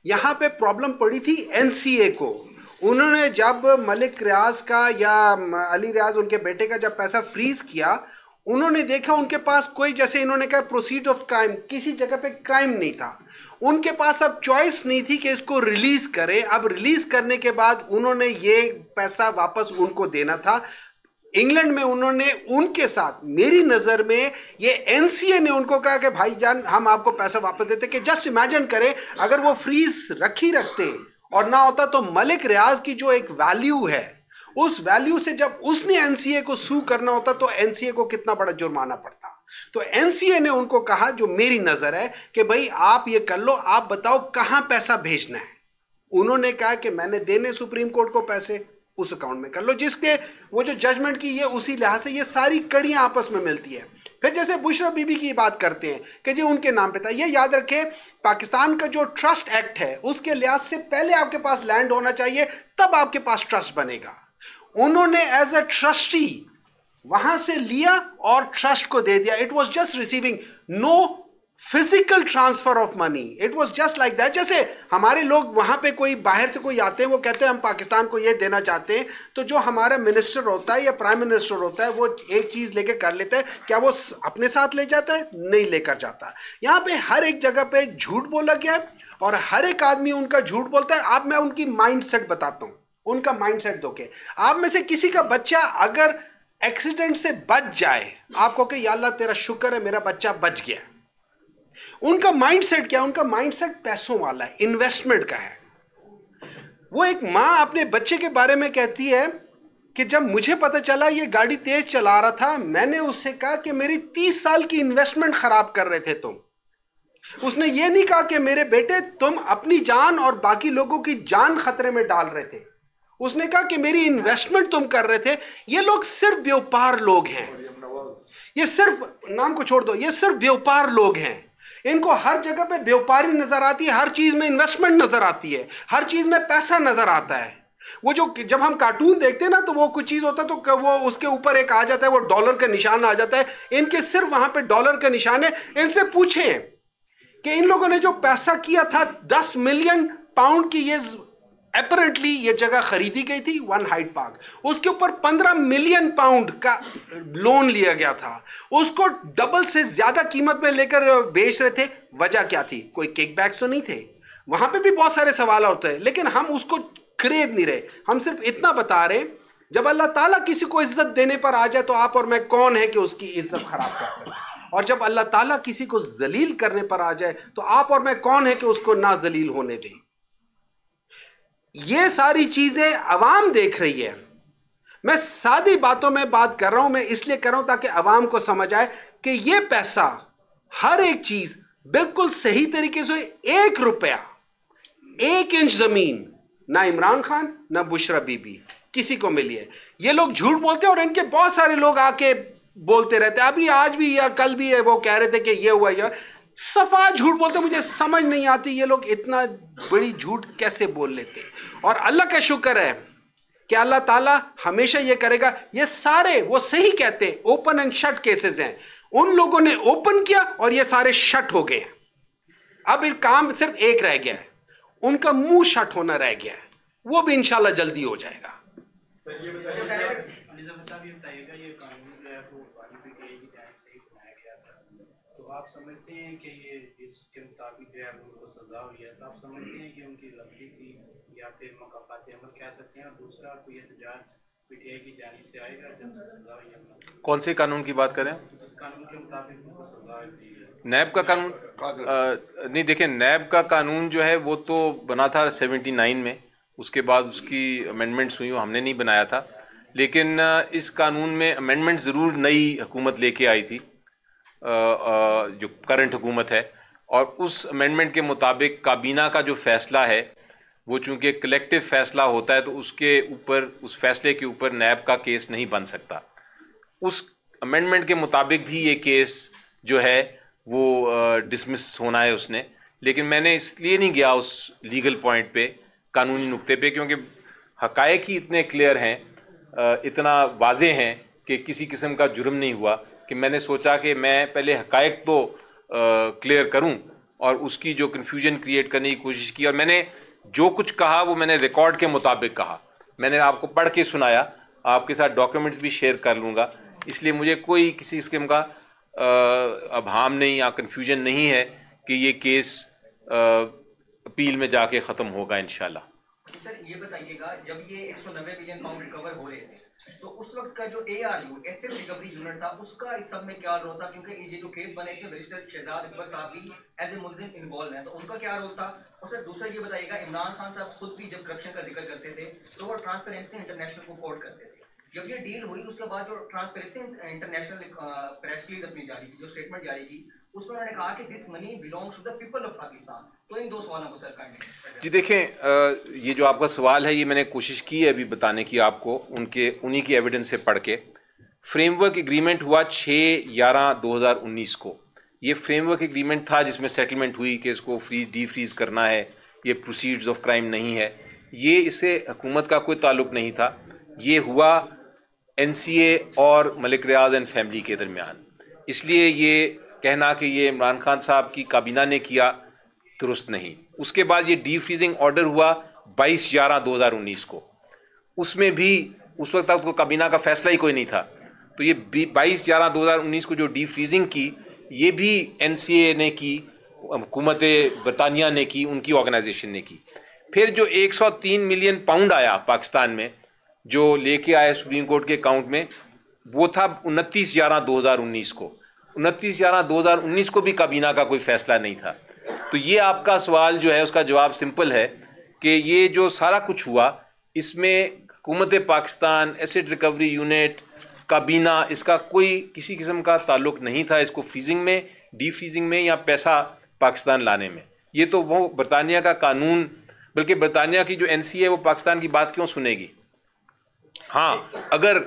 यहां पे प्रॉब्लम पड़ी थी एनसीए को। उन्होंने जब मलिक रियाज का या अली रियाज उनके बेटे का जब पैसा फ्रीज किया, उन्होंने देखा उनके पास कोई, जैसे इन्होंने कहा प्रोसीड ऑफ क्राइम, किसी जगह पे क्राइम नहीं था। उनके पास अब चॉइस नहीं थी कि इसको रिलीज करें। अब रिलीज करने के बाद उन्होंने ये पैसा वापस उनको देना था। इंग्लैंड में उन्होंने उनके साथ, मेरी नजर में ये एनसीए ने उनको कहा कि भाईजान हम आपको पैसा वापस देते, कि जस्ट इमेजिन करें अगर वो फ्रीज रखते और ना होता तो मलिक रियाज की जो एक वैल्यू है, उस वैल्यू से जब उसने एनसीए को सू करना होता तो एनसीए को कितना बड़ा जुर्माना पड़ता। तो एनसीए ने उनको कहा, जो मेरी नजर है, कि भाई आप ये कर लो, आप बताओ कहां पैसा भेजना है। उन्होंने कहा कि मैंने देने सुप्रीम कोर्ट को पैसे, उस अकाउंट में कर लो, जिसके वो जो जजमेंट की ये उसी लिहाज से ये सारी कड़ियां आपस में मिलती है। फिर जैसे बुशरा बीबी की बात करते हैं कि जी उनके नाम पे था, ये याद रखे पाकिस्तान का जो ट्रस्ट एक्ट है उसके लिहाज से पहले आपके पास लैंड होना चाहिए, तब आपके पास ट्रस्ट बनेगा। उन्होंने एज अ ट्रस्टी वहां से लिया और ट्रस्ट को दे दिया। It was just receiving, no physical transfer of money, it was just like that. जैसे हमारे लोग वहां पे कोई बाहर से कोई आते हैं, वो कहते हैं हम पाकिस्तान को ये देना चाहते हैं, तो जो हमारा मिनिस्टर होता है या प्राइम मिनिस्टर होता है वो एक चीज लेके कर लेता है, क्या वो अपने साथ ले जाता है? नहीं लेकर जाता। यहां पे हर एक जगह पे झूठ बोला गया है और हर एक आदमी उनका झूठ बोलता है। आप, मैं उनकी माइंड सेट बताता हूं, उनका माइंड सेट दो के आप में से किसी का बच्चा अगर एक्सीडेंट से बच जाए, आपको कि या अल्लाह तेरा शुक्र है मेरा बच्चा बच गया। उनका माइंडसेट क्या है? उनका माइंडसेट पैसों वाला है, इन्वेस्टमेंट का है। वो एक मां अपने बच्चे के बारे में कहती है कि जब मुझे पता चला ये गाड़ी तेज चला रहा था, मैंने उससे कहा कि मेरी 30 साल की इन्वेस्टमेंट खराब कर रहे थे तुम। उसने ये नहीं कहा कि मेरे बेटे तुम अपनी जान और बाकी लोगों की जान खतरे में डाल रहे थे। उसने कहा कि मेरी इन्वेस्टमेंट तुम कर रहे थे। ये लोग सिर्फ व्यापार लोग हैं, ये सिर्फ, नाम को छोड़ दो, ये सिर्फ व्यापार लोग हैं। इनको हर जगह पे व्यापारी नजर आती है, हर चीज में इन्वेस्टमेंट नजर आती है, हर चीज में पैसा नजर आता है। वो जो जब हम कार्टून देखते हैं ना, तो वो कुछ चीज होता है तो वो उसके ऊपर एक आ जाता है, वो डॉलर का निशान आ जाता है। इनके सिर्फ वहां पे डॉलर का निशान है। इनसे पूछें कि इन लोगों ने जो पैसा किया था 10 मिलियन पाउंड की, ये अपरेंटली ये जगह खरीदी गई थी, वन हाइट पार्क, उसके ऊपर 15 मिलियन पाउंड का लोन लिया गया था, उसको डबल से ज्यादा कीमत में लेकर बेच रहे थे। वजह क्या थी? कोई किकबैक्स तो नहीं थे। वहां पे भी बहुत सारे सवाल होते हैं, लेकिन हम उसको खरीद नहीं रहे। हम सिर्फ इतना बता रहे, जब अल्लाह ताला किसी को इज्जत देने पर आ जाए तो आप और मैं कौन है कि उसकी इज्जत खराब कर सके, और जब अल्लाह ताला किसी को जलील करने पर आ जाए तो आप और मैं कौन है कि उसको ना जलील होने दें। ये सारी चीजें अवाम देख रही है। मैं सादी बातों में बात कर रहा हूं, मैं इसलिए कर रहा हूं ताकि अवाम को समझ आए कि ये पैसा, हर एक चीज बिल्कुल सही तरीके से, 1 रुपया, 1 इंच जमीन ना इमरान खान ना बुशरा बीबी किसी को मिली है। ये लोग झूठ बोलते हैं और इनके बहुत सारे लोग आके बोलते रहते हैं। अभी आज भी या कल भी है, वो कह रहे थे कि ये हुआ, या सफा झूठ बोलते। मुझे समझ नहीं आती ये लोग इतना बड़ी झूठ कैसे बोल लेते हैं। और अल्लाह का शुक्र है कि अल्लाह ताला हमेशा ये करेगा। ये सारे वो सही कहते हैं, ओपन एंड शट केसेस हैं। उन लोगों ने ओपन किया और ये सारे शट हो गए। अब एक काम सिर्फ एक रह गया है, उनका मुंह शट होना रह गया है, वो भी इंशाल्लाह जल्दी हो जाएगा। आप समझते हैं कि ये इसके मुताबिक जो है उनको सजा हुई है, तो आप समझते हैं कि उनकी गलती थी या फिर मकाफात अमल कह सकते हैं? और दूसरा, कोई एहतजाज पीटीआई की जानिब से आएगा जब सजा हुई है? कौन से कानून की बात करें? इस कानून के मुताबिक उनको सजा दी है। नैब का कानून नहीं, देखिए नैब का कानून जो है वो तो बना था 79 में, उसके बाद उसकी अमेंडमेंट्स हुई, हमने नहीं बनाया था। लेकिन इस कानून में अमेंडमेंट ज़रूर नई हुकूमत लेके आई थी, जो करंट हुकूमत है, और उस अमेंडमेंट के मुताबिक काबीना का जो फैसला है वो चूंकि कलेक्टिव फैसला होता है तो उसके ऊपर, उस फैसले के ऊपर नैब का केस नहीं बन सकता। उस अमेंडमेंट के मुताबिक भी ये केस जो है वो डिसमिस होना है उसने। लेकिन मैंने इसलिए नहीं गया उस लीगल पॉइंट पे, कानूनी नुक्ते पे, क्योंकि हकायक ही इतने क्लियर हैं, इतना वाजे हैं कि किसी किस्म का जुर्म नहीं हुआ, कि मैंने सोचा कि मैं पहले हकायक तो क्लियर करूं और उसकी जो कन्फ्यूजन क्रिएट करने की कोशिश की। और मैंने जो कुछ कहा वो मैंने रिकॉर्ड के मुताबिक कहा, मैंने आपको पढ़ के सुनाया, आपके साथ डॉक्यूमेंट्स भी शेयर कर लूँगा। इसलिए मुझे कोई किसी किस्म का अभाम नहीं या कन्फ्यूजन नहीं है कि ये केस अपील में जाके ख़त्म होगा इंशाल्लाह। सर ये बताइएगा, जब ये 190 मिलियन पाउंड रिकवर हो रहे थे तो उस वक्त का जो ARU एसेट रिकवरी यूनिट था उसका इस सब में क्या रोल था, क्योंकि ये जो केस बने इसमें बैरिस्टर शहजाद अकबर साहब भी एज ए मुलजिम इन्वॉल्व हैं, तो उनका क्या रोल था? और सर दूसरा ये बताइएगा, इमरान खान साहब खुद भी जब करप्शन का जिक्र करते थे तो वो ट्रांसपेरेंसी इंटरनेशनल को कोट करते थे। जब ये डील हुई उसके बाद जो ट्रांसपेरेंसी इंटरनेशनल प्रेस रिलीज अपनी जारी की, जो स्टेटमेंट जारी की, उसमें उन्होंने कहा कि this money belongs to the people of Pakistan. तो इन दो सवालों को सर काइंडली जी देखें, ये जो आपका सवाल है ये मैंने कोशिश की है अभी बताने की आपको, उन्हीं की एविडेंस से पढ़ के। फ्रेमवर्क एग्रीमेंट हुआ 6/11/2019 को। ये फ्रेमवर्क एग्रीमेंट था जिसमें सेटलमेंट हुई कि इसको डी फ्रीज करना है, ये प्रोसीड्स ऑफ क्राइम नहीं है, ये इससे हुकूमत का कोई ताल्लुक नहीं था। ये हुआ NCA और मलिक रियाज एंड फैमिली के दरमियान। इसलिए ये कहना कि ये इमरान खान साहब की काबीना ने किया दुरुस्त नहीं। उसके बाद ये डी फ्रीजिंग ऑर्डर हुआ 22/11/2019 को। उसमें भी उस वक्त तक तो काबीना का फैसला ही कोई नहीं था। तो ये 22/11/2019 को जो डी फ्रीजिंग की, ये भी NCA ने की, हुकूमत बरतानिया ने की, उनकी ऑर्गेनाइजेशन ने की। फिर जो 103 मिलियन पाउंड आया पाकिस्तान में, जो लेके आए सुप्रीम कोर्ट के अकाउंट में, वो था 29/11/2019 को। 29/11/2019 को भी काबीना का कोई फैसला नहीं था। तो ये आपका सवाल जो है उसका जवाब सिंपल है कि ये जो सारा कुछ हुआ इसमें हुकूमत पाकिस्तान, एसेट रिकवरी यूनिट, काबीना, इसका कोई किसी किस्म का ताल्लुक नहीं था इसको फ्रीजिंग में, डी फ्रीजिंग में या पैसा पाकिस्तान लाने में। ये तो वो बरतानिया का कानून, बल्कि बरतानिया की जो NCA है वो पाकिस्तान की बात क्यों सुनेगी? हाँ, अगर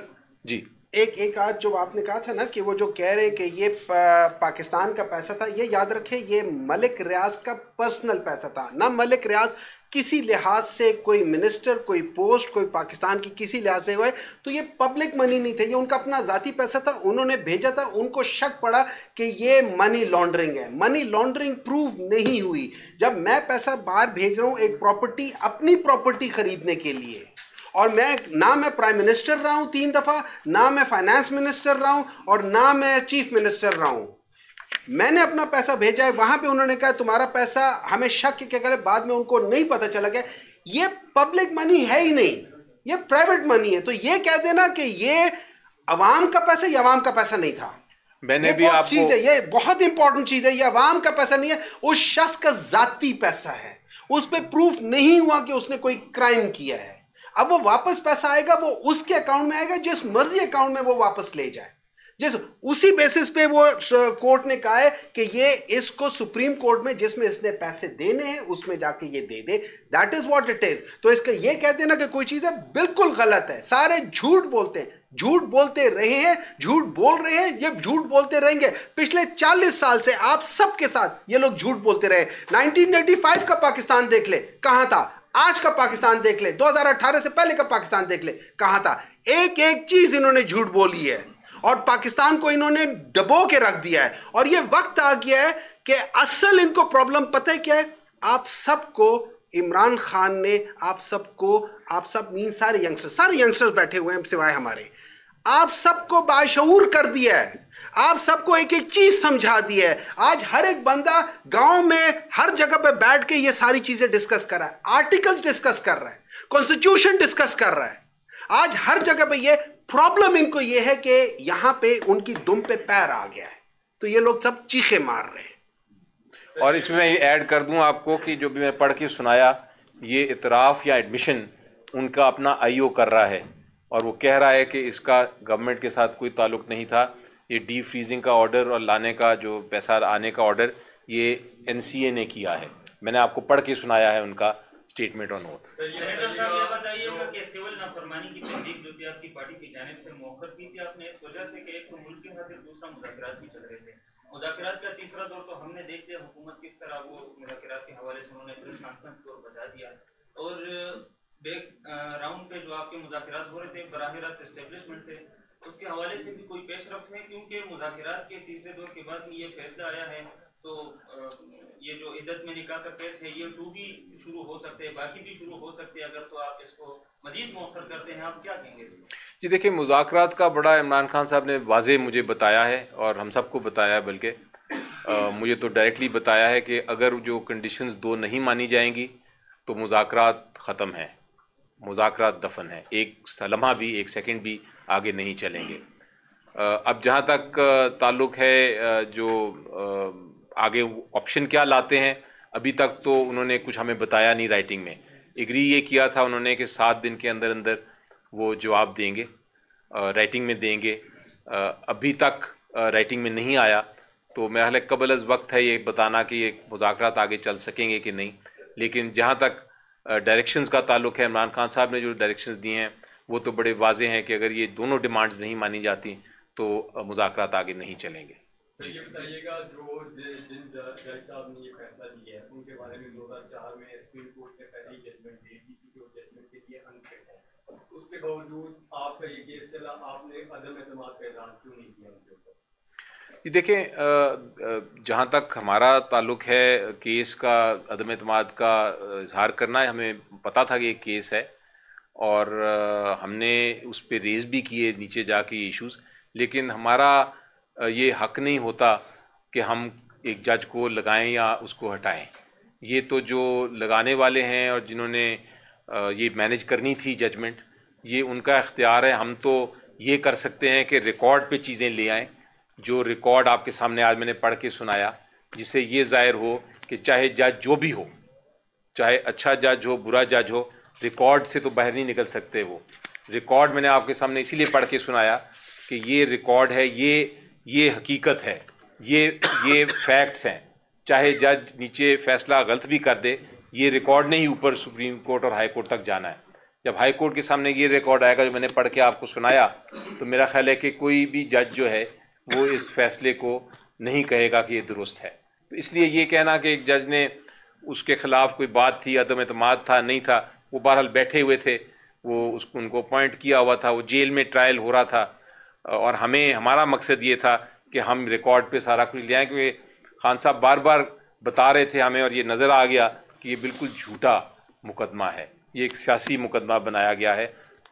जी एक आज जो आपने कहा था ना कि वो जो कह रहे हैं कि ये पाकिस्तान का पैसा था, ये याद रखें ये मलिक रियाज का पर्सनल पैसा था ना। मलिक रियाज किसी लिहाज से कोई मिनिस्टर, कोई पोस्ट, कोई पाकिस्तान की किसी लिहाज से हुए तो ये पब्लिक मनी नहीं थे, ये उनका अपना जाती पैसा था, उन्होंने भेजा था। उनको शक पड़ा कि ये मनी लॉन्ड्रिंग है। मनी लॉन्ड्रिंग प्रूव नहीं हुई। जब मैं पैसा बाहर भेज रहा हूं एक प्रॉपर्टी, अपनी प्रॉपर्टी खरीदने के लिए, और मैं प्राइम मिनिस्टर रहा हूं 3 दफा, ना मैं फाइनेंस मिनिस्टर रहा हूं, और ना मैं चीफ मिनिस्टर रहा हूं, मैंने अपना पैसा भेजा है वहां पे, उन्होंने कहा तुम्हारा पैसा हमें शक क्या करे, बाद में उनको नहीं पता चला कि ये पब्लिक मनी है ही नहीं, ये प्राइवेट मनी है। तो ये कह देना कि ये अवाम का पैसा, ये अवाम का पैसा नहीं था। मैंने भी आपको चीज है, ये बहुत इंपॉर्टेंट चीज है, ये अवाम का पैसा नहीं है, उस शख्स का जाती पैसा है। उस पर प्रूफ नहीं हुआ कि उसने कोई क्राइम किया है। अब वो वापस पैसा आएगा, वो उसके अकाउंट में आएगा, जिस मर्जी अकाउंट में वो वापस ले जाए, जिस उसी बेसिस पे वो कोर्ट ने कहा है कि ये इसको सुप्रीम कोर्ट में जिसमें इसने पैसे देने हैं उसमें जाके ये दे दे। That is what it is. तो इसका ये कह देना कि कोई चीज है बिल्कुल गलत है। सारे झूठ बोलते हैं, झूठ बोलते रहे हैं, झूठ बोल रहे हैं, ये झूठ बोलते रहेंगे। पिछले 40 साल से आप सबके साथ ये लोग झूठ बोलते रहे। 1985 का पाकिस्तान देख ले कहां था, आज का पाकिस्तान देख ले, 2018 से पहले का पाकिस्तान देख ले कहां था। एक एक चीज इन्होंने झूठ बोली है और पाकिस्तान को इन्होंने दबो के रख दिया है। और ये वक्त आ गया है कि असल इनको प्रॉब्लम पता है क्या है? आप सबको इमरान खान ने, आप सब मीन सारे यंगस्टर्स बैठे हुए हैं सिवाय हमारे, आप सबको बाशऊर कर दिया है। आप सबको एक एक चीज समझा दी है। आज हर एक बंदा गांव में हर जगह पे बैठ के ये सारी चीजें डिस्कस कर रहा है, आर्टिकल्स डिस्कस कर रहा है, कॉन्स्टिट्यूशन डिस्कस कर रहा है। आज हर जगह पे ये प्रॉब्लम इनको ये है कि यहां पे उनकी दुम पे पैर आ गया है, तो ये लोग सब चीखे मार रहे हैं। और इसमें मैं ऐड कर दूं आपको कि जो भी मैं पढ़ के सुनाया, ये इतराफ़ या एडमिशन उनका अपना IO कर रहा है और वो कह रहा है कि इसका गवर्नमेंट के साथ कोई ताल्लुक नहीं था। ये डी फ्रीजिंग का ऑर्डर और लाने का जो पैसा आने का ऑर्डर ये NCA ने किया है। मैंने आपको पढ़ के सुनाया है उनका स्टेटमेंट और नोट। सेनेटर साहब ये बताइएगा कि सिविल नाफरमानी की तहरीक जो थी आपकी पार्टी की जानिब से मौखर की थी आपने इस वजह से कि एक तो मुल्क के खातिर, दूसरा मुज़ाकरात भी चल रहे थे। मुज़ाकरात का तीसरा दौर तो हमने देख लिया, हुकूमत किस तरह वो मुज़ाकरात के हवाले से उन्होंने प्रेस कॉन्फ्रेंस को बता दिया। और बैक राउंड पे जो आपके मुज़ाकरात हो रहे थे बराह रास्त एस्टेब्लिशमेंट से, उसके हवाले से भी कोई पेशरफ्त है? क्योंकि मुज़ाकरात के तीसरे दौर के बाद ये फैसला आया है तो ये जो इद्दत में निकाह का केस है ये 2 भी शुरू हो सकते हैं, बाकी भी शुरू हो सकते हैं। अगर तो आप इसको मजीद मौखर करते हैं, आप क्या कहेंगे? जी देखिए, मुज़ाकरात का बड़ा इमरान खान साहब ने वाज़े मुझे बताया है और हम सबको बताया है, बल्कि मुझे तो डायरेक्टली बताया है कि अगर जो कंडीशंस 2 नहीं मानी जाएंगी तो मुज़ाकरात ख़त्म है, मुज़ाकरात दफन है। एक लम्हा भी, एक सेकंड भी आगे नहीं चलेंगे। अब जहाँ तक ताल्लुक है जो आगे ऑप्शन क्या लाते हैं, अभी तक तो उन्होंने कुछ हमें बताया नहीं राइटिंग में। एग्री ये किया था उन्होंने कि 7 दिन के अंदर अंदर वो जवाब देंगे, राइटिंग में देंगे। अभी तक राइटिंग में नहीं आया, तो मेरा ख्याल है कबल अज़ वक्त है ये बताना कि ये मुज़ाकरात आगे चल सकेंगे कि नहीं। लेकिन जहाँ तक डायरेक्शंस का ताल्लुक है, इमरान खान साहब ने जो डायरेक्शंस दिए हैं वो तो बड़े वाज़े हैं कि अगर ये दोनों डिमांड्स नहीं मानी जाती तो मुज़ाकरात आगे नहीं चलेंगे। तो ये बताइएगा जो जिन जज साहब ने ये फैसला दिया है उनके बारे में 2004 में सुप्रीम कोर्ट ने पहले जजमेंट दे दी थी, जो जजमेंट के लिए अनफिट है। उसके बावजूद आपका ये केस चला, आपने अदम एतमाद का ऐलान क्यों नहीं किया उनके ऊपर? ये देखें, जहाँ तक हमारा ताल्लुक है केस का अदम एतमाद का इजहार करना है, हमें पता था कि ये केस है और हमने उस पर रेज़ भी किए नीचे जाके इश्यूज़, लेकिन हमारा ये हक नहीं होता कि हम एक जज को लगाएं या उसको हटाएं। ये तो जो लगाने वाले हैं और जिन्होंने ये मैनेज करनी थी जजमेंट, ये उनका इख्तियार है। हम तो ये कर सकते हैं कि रिकॉर्ड पे चीज़ें ले आएँ, जो रिकॉर्ड आपके सामने आज मैंने पढ़ के सुनाया, जिससे ये ज़ाहिर हो कि चाहे जज जो भी हो, चाहे अच्छा जज हो बुरा जज हो, रिकॉर्ड से तो बाहर नहीं निकल सकते। वो रिकॉर्ड मैंने आपके सामने इसीलिए पढ़ के सुनाया कि ये रिकॉर्ड है, ये हकीकत है, ये फैक्ट्स हैं। चाहे जज नीचे फ़ैसला गलत भी कर दे, ये रिकॉर्ड नहीं ऊपर सुप्रीम कोर्ट और हाई कोर्ट तक जाना है। जब हाई कोर्ट के सामने ये रिकॉर्ड आएगा जो मैंने पढ़ के आपको सुनाया, तो मेरा ख्याल है कि कोई भी जज जो है वो इस फैसले को नहीं कहेगा कि ये दुरुस्त है। तो इसलिए ये कहना कि एक जज ने उसके ख़िलाफ़ कोई बात थी, अदम एतमाद था, नहीं था, वो बहरहाल बैठे हुए थे, वो उसको उनको अपॉइंट किया हुआ था, वो जेल में ट्रायल हो रहा था और हमारा मकसद ये था कि हम रिकॉर्ड पे सारा कुछ ले आएँ, क्योंकि खान साहब बार बार बता रहे थे हमें और ये नज़र आ गया कि ये बिल्कुल झूठा मुकदमा है, ये एक सियासी मुकदमा बनाया गया है।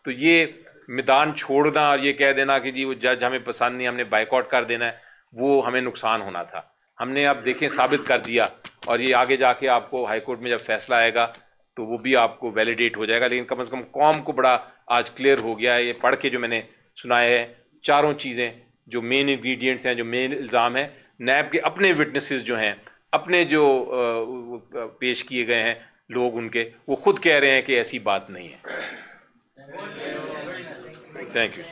तो ये मैदान छोड़ना और ये कह देना कि जी वो जज हमें पसंद नहीं, हमने बाइकआउट कर देना है, वो हमें नुकसान होना था। हमने अब देखें साबित कर दिया और ये आगे जाके आपको हाई कोर्ट में जब फैसला आएगा तो वो भी आपको वैलिडेट हो जाएगा। लेकिन कम से कम कौम को बड़ा आज क्लियर हो गया है, ये पढ़ के जो मैंने सुनाए हैं चारों चीज़ें, जो मेन इंग्रेडिएंट्स हैं, जो मेन इल्ज़ाम है, नैब के अपने विटनेसेस जो हैं, अपने जो पेश किए गए हैं लोग उनके, वो खुद कह रहे हैं कि ऐसी बात नहीं है। Thank you.